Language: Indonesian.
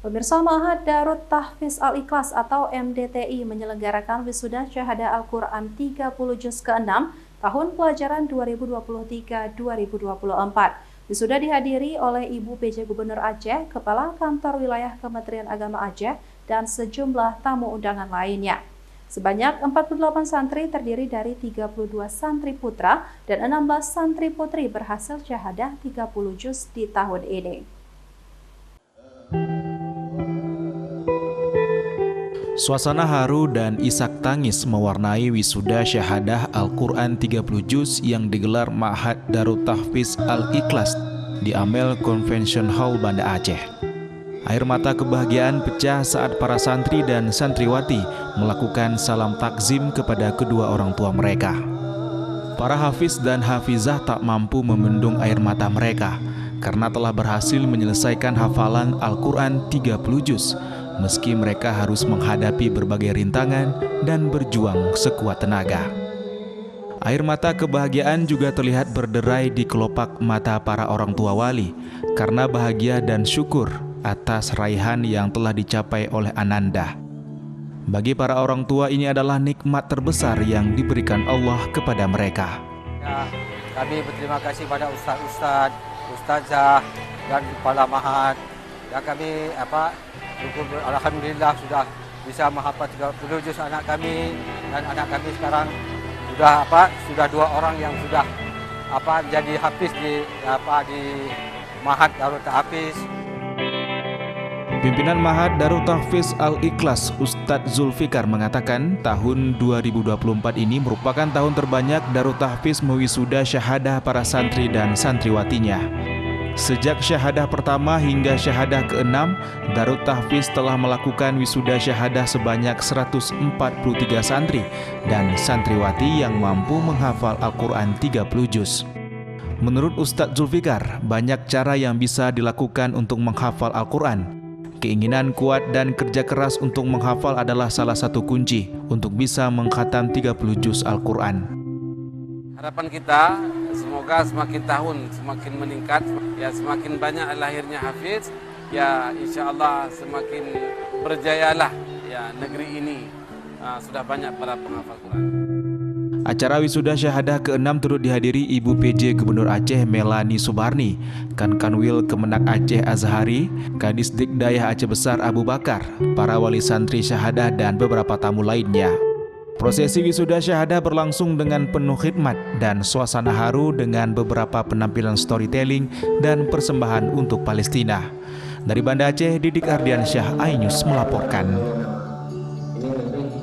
Pemirsa, Ma'had Darut Tahfiz Al-Ikhlas atau MDTI menyelenggarakan wisuda Syahada Al-Quran 30 Juz ke-6 tahun pelajaran 2023-2024. Wisuda dihadiri oleh Ibu PJ Gubernur Aceh, Kepala Kantor Wilayah Kementerian Agama Aceh, dan sejumlah tamu undangan lainnya. Sebanyak 48 santri terdiri dari 32 santri putra dan 16 santri putri berhasil syahadah 30 juz di tahun ini. Suasana haru dan isak tangis mewarnai wisuda syahadah Al-Quran 30 Juz yang digelar Ma'had Darut Tahfiz Al-Ikhlas di Amel Convention Hall Banda Aceh. Air mata kebahagiaan pecah saat para santri dan santriwati melakukan salam takzim kepada kedua orang tua mereka. Para hafiz dan hafizah tak mampu membendung air mata mereka karena telah berhasil menyelesaikan hafalan Al-Quran 30 Juz. Meski mereka harus menghadapi berbagai rintangan dan berjuang sekuat tenaga. Air mata kebahagiaan juga terlihat berderai di kelopak mata para orang tua wali karena bahagia dan syukur atas raihan yang telah dicapai oleh Ananda. Bagi para orang tua ini adalah nikmat terbesar yang diberikan Allah kepada mereka. Ya, kami berterima kasih pada ustaz-ustaz, ustazah dan kepala Ma'had. Dan kami alhamdulillah sudah bisa menghafal 30 juz anak kami, dan anak kami sekarang sudah 2 orang yang sudah jadi hafiz di Ma'had Darut Tahfiz. Pimpinan Ma'had Darut Tahfiz Al-Ikhlas Ustadz Zulfikar mengatakan tahun 2024 ini merupakan tahun terbanyak Darut Tahfiz mewisuda syahadah para santri dan santriwatinya. Sejak syahadah pertama hingga syahadah ke-6, Darut Tahfiz telah melakukan wisuda syahadah sebanyak 143 santri dan santriwati yang mampu menghafal Al-Quran 30 juz. Menurut Ustadz Zulfikar, banyak cara yang bisa dilakukan untuk menghafal Al-Quran. Keinginan kuat dan kerja keras untuk menghafal adalah salah satu kunci untuk bisa mengkhatam 30 juz Al-Quran. Harapan kita semoga semakin tahun semakin meningkat, ya semakin banyak lahirnya hafiz, ya insya Allah semakin berjayalah ya negeri ini, sudah banyak para penghafal Quran. Acara wisuda syahadah ke-6 turut dihadiri Ibu PJ Gubernur Aceh Melani Subarni, Kanwil Kemenak Aceh Azhari, Kadis Dikdayah Aceh Besar Abu Bakar, para wali santri syahadah dan beberapa tamu lainnya. Prosesi wisuda syahadah berlangsung dengan penuh khidmat dan suasana haru dengan beberapa penampilan storytelling dan persembahan untuk Palestina. Dari Banda Aceh, Didik Ardiansyah, iNews melaporkan.